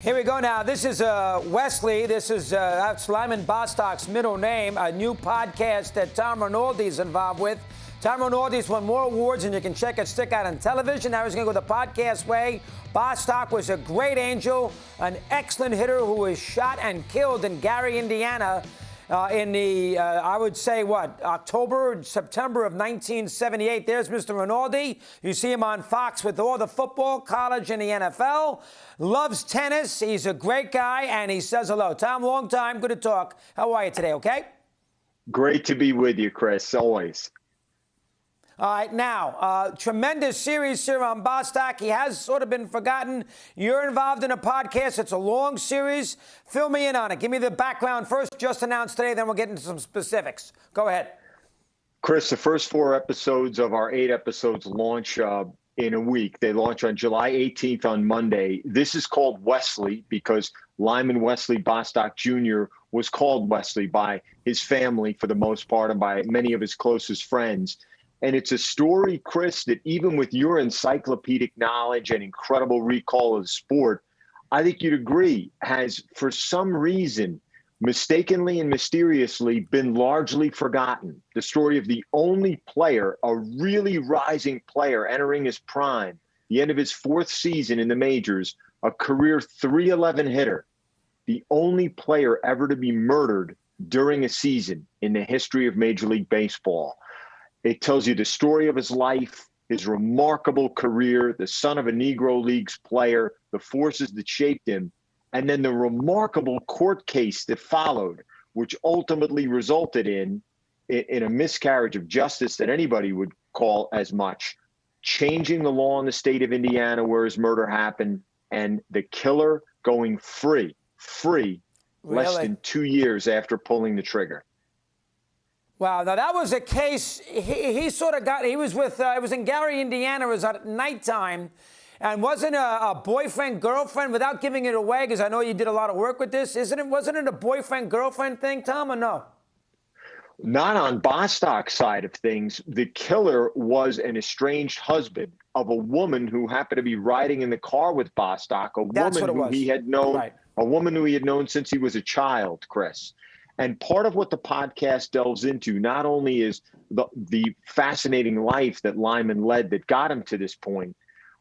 Here we go now. This is Wesley. This is that's Lyman Bostock's middle name. A new podcast that Tom Rinaldi is involved with. Tom Rinaldi's won more awards than you can check a stick out on television. Now he's going to go the podcast way. Bostock was a great angel, an excellent hitter who was shot and killed in Gary, Indiana, in the, I would say, October, September of 1978. There's Mr. Rinaldi. You see him on Fox with all the football, college, and the NFL. Loves tennis. He's a great guy, and he says hello. Tom, long time. Good to talk. How are you today, okay? Great to be with you, Chris, always. All right, now, tremendous series here on Bostock. He has sort of been forgotten. You're involved in a podcast. It's a long series. Fill me in on it. Give me the background first, just announced today, then we'll get into some specifics. Go ahead. Chris, the first 4 episodes of our 8 episodes launch in a week. They launch on July 18th on Monday. This is called Wesley because Lyman Wesley Bostock Jr. was called Wesley by his family for the most part and by many of his closest friends. And it's a story, Chris, that even with your encyclopedic knowledge and incredible recall of the sport, I think you'd agree, has for some reason, mistakenly and mysteriously been largely forgotten. The story of the only player, a really rising player entering his prime, the end of his 4th season in the majors, a career .311 hitter, the only player ever to be murdered during a season in the history of Major League Baseball. It tells you the story of his life, his remarkable career, the son of a Negro Leagues player, the forces that shaped him, and then the remarkable court case that followed, which ultimately resulted in a miscarriage of justice that anybody would call as much, changing the law in the state of Indiana where his murder happened, and the killer going free, less than 2 years after pulling the trigger. Wow, now that was a case, he sort of got, he was with, it was in Gary, Indiana, it was at nighttime, and wasn't a boyfriend, girlfriend, without giving it away, because I know you did a lot of work with this, wasn't it a boyfriend, girlfriend thing, Tom, or no? Not on Bostock's side of things. The killer was an estranged husband of a woman who happened to be riding in the car with Bostock, a woman who he had known, right. A woman who he had known since he was a child, Chris. And part of what the podcast delves into not only is the fascinating life that Lyman led that got him to this point,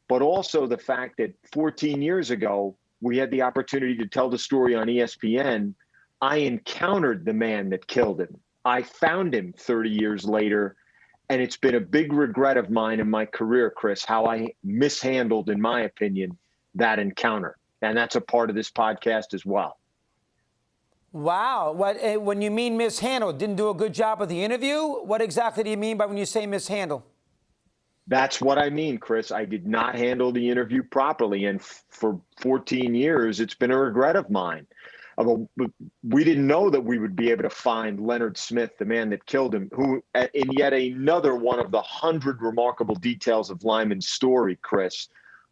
but also the fact that 14 years ago, we had the opportunity to tell the story on ESPN. I encountered the man that killed him. I found him 30 years later, and it's been a big regret of mine in my career, Chris, how I mishandled, in my opinion, that encounter. And that's a part of this podcast as well. Wow. When you mean mishandled, didn't do a good job of the interview? What exactly do you mean by when you say mishandle? That's what I mean, Chris. I did not handle the interview properly. And for 14 years, it's been a regret of mine. We didn't know that we would be able to find Leonard Smith, the man that killed him, who in yet another one of the 100 remarkable details of Lyman's story, Chris.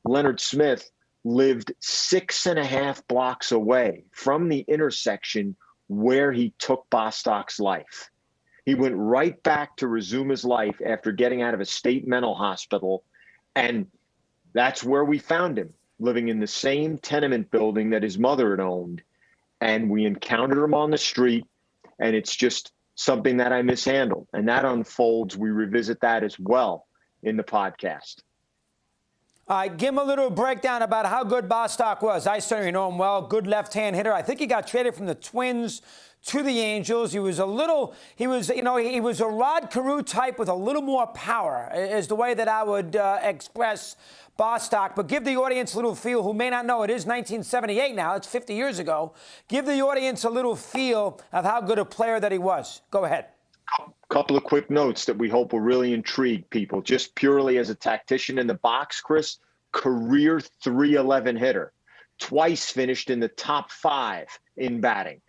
Leonard Smith lived 6.5 blocks away from the intersection where he took Bostock's life. He went right back to resume his life after getting out of a state mental hospital. And that's where we found him, living in the same tenement building that his mother had owned. And we encountered him on the street, and it's just something that I mishandled. And that unfolds. We revisit that as well in the podcast. All right, give him a little breakdown about how good Bostock was. I certainly know him well. Good left-hand hitter. I think he got traded from the Twins to the Angels. He was a Rod Carew type with a little more power, is the way that I would express Bostock. But give the audience a little feel, who may not know, it is 1978 now. It's 50 years ago. Give the audience a little feel of how good a player that he was. Go ahead. Couple of quick notes that we hope will really intrigue people. Just purely as a tactician in the box, Chris, career .311 hitter. Twice finished in the top 5 in batting.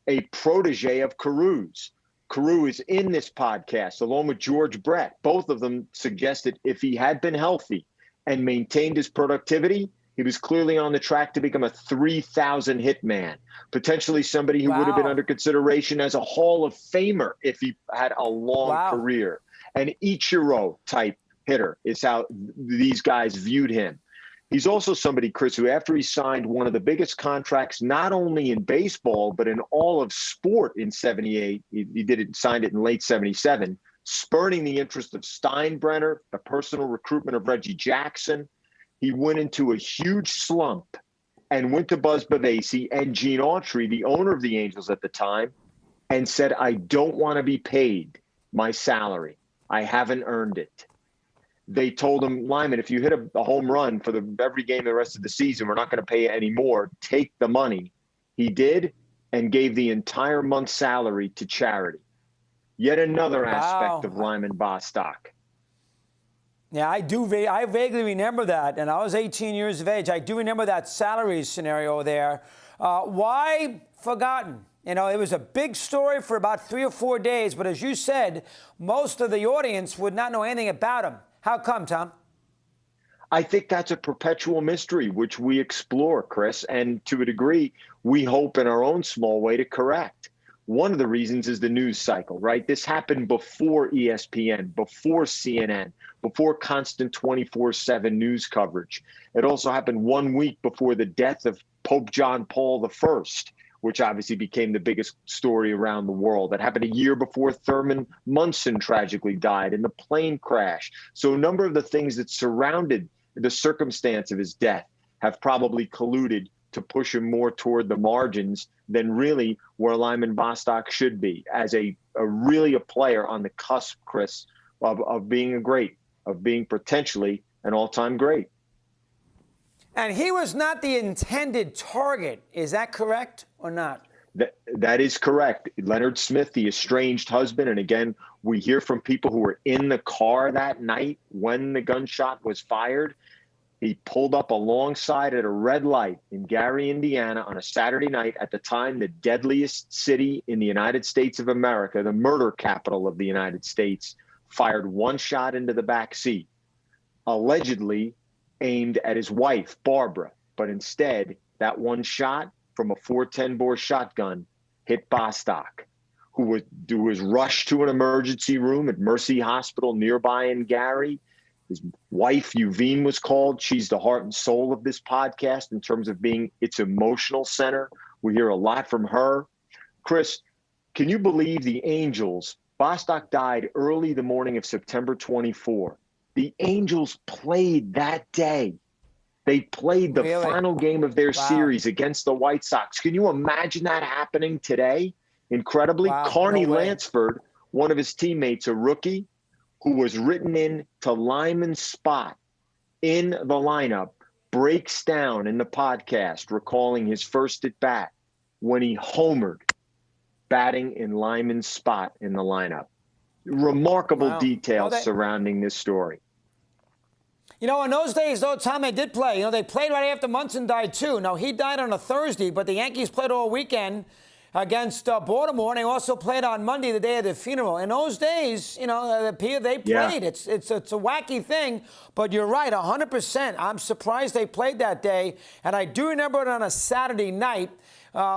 A protege of Carew's. Carew is in this podcast along with George Brett. Both of them suggested if he had been healthy and maintained his productivity, he was clearly on the track to become a 3,000 hit man, potentially somebody who would have been under consideration as a Hall of Famer if he had a long career. An Ichiro type hitter is how these guys viewed him. He's also somebody, Chris, who after he signed one of the biggest contracts, not only in baseball, but in all of sport in 78, signed it in late 77, spurning the interest of Steinbrenner, the personal recruitment of Reggie Jackson. He went into a huge slump and went to Buzz Bavasi and Gene Autry, the owner of the Angels at the time, and said, I don't want to be paid my salary. I haven't earned it. They told him, Lyman, if you hit a home run for every game the rest of the season, we're not going to pay you any more. Take the money. He did and gave the entire month's salary to charity. Yet another aspect of Lyman Bostock. Yeah, I do. I vaguely remember that, and I was 18 years of age. I do remember that salary scenario there. Why forgotten? You know, it was a big story for about 3 or 4 days, but as you said, most of the audience would not know anything about him. How come, Tom? I think that's a perpetual mystery, which we explore, Chris, and to a degree, we hope in our own small way to correct. One of the reasons is the news cycle, right? This happened before ESPN, before CNN, before constant 24/7 news coverage. It also happened 1 week before the death of Pope John Paul I, which obviously became the biggest story around the world. That happened a year before Thurman Munson tragically died in the plane crash. So a number of the things that surrounded the circumstance of his death have probably colluded to push him more toward the margins than really where Lyman Bostock should be as a player on the cusp, Chris, of being a great, of being potentially an all-time great. And he was not the intended target. Is that correct or not? That is correct. Leonard Smith, the estranged husband, and again, we hear from people who were in the car that night when the gunshot was fired. He pulled up alongside at a red light in Gary, Indiana on a Saturday night, at the time the deadliest city in the United States of America, the murder capital of the United States, fired one shot into the back seat, allegedly aimed at his wife, Barbara. But instead, that one shot from a .410 bore shotgun hit Bostock, who was rushed to an emergency room at Mercy Hospital nearby in Gary. His wife, Yuvine, was called. She's the heart and soul of this podcast in terms of being its emotional center. We hear a lot from her. Chris, can you believe the Angels? Bostock died early the morning of September 24. The Angels played that day. They played the final game of their series against the White Sox. Can you imagine that happening today? Incredibly, Carney Lansford, one of his teammates, a rookie, who was written in to Lyman's spot in the lineup, breaks down in the podcast, recalling his first at bat when he homered, batting in Lyman's spot in the lineup. Remarkable details surrounding this story. You know, in those days, though, Tom, they did play. You know, they played right after Munson died, too. Now, he died on a Thursday, but the Yankees played all weekend against Baltimore, and they also played on Monday, the day of the funeral. In those days, you know, they played. Yeah. It's a wacky thing, but you're right, 100%. I'm surprised they played that day, and I do remember it on a Saturday night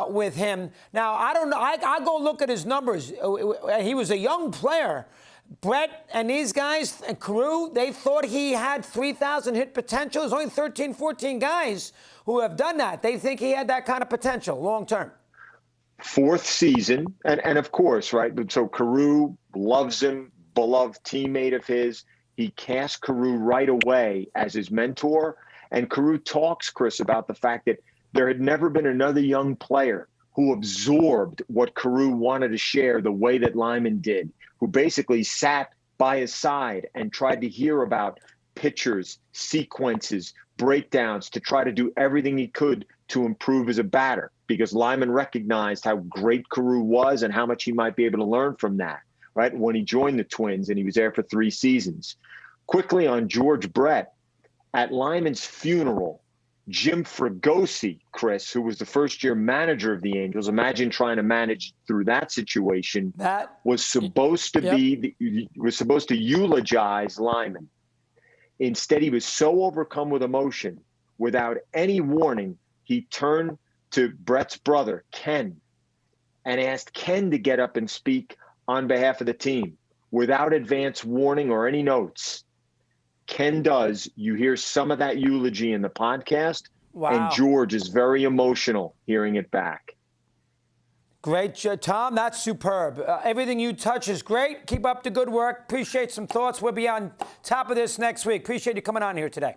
with him. Now, I don't know. I'll go look at his numbers. He was a young player. Brett and these guys, and Carew, they thought he had 3,000 hit potential. There's only 13, 14 guys who have done that. They think he had that kind of potential long term. Fourth season, and of course, right? So Carew loves him, beloved teammate of his. He cast Carew right away as his mentor. And Carew talks, Chris, about the fact that there had never been another young player who absorbed what Carew wanted to share the way that Lyman did, who basically sat by his side and tried to hear about pitchers, sequences, breakdowns to try to do everything he could to improve as a batter, because Lyman recognized how great Carew was and how much he might be able to learn from that, right? When he joined the Twins and he was there for 3 seasons. Quickly on George Brett, at Lyman's funeral, Jim Fregosi, Chris, who was the first-year manager of the Angels, imagine trying to manage through that situation, was supposed to eulogize Lyman. Instead, he was so overcome with emotion, without any warning, he turned to Brett's brother, Ken, and asked Ken to get up and speak on behalf of the team without advance warning or any notes. Ken does. You hear some of that eulogy in the podcast. Wow. And George is very emotional hearing it back. Great, Tom. That's superb. Everything you touch is great. Keep up the good work. Appreciate some thoughts. We'll be on top of this next week. Appreciate you coming on here today.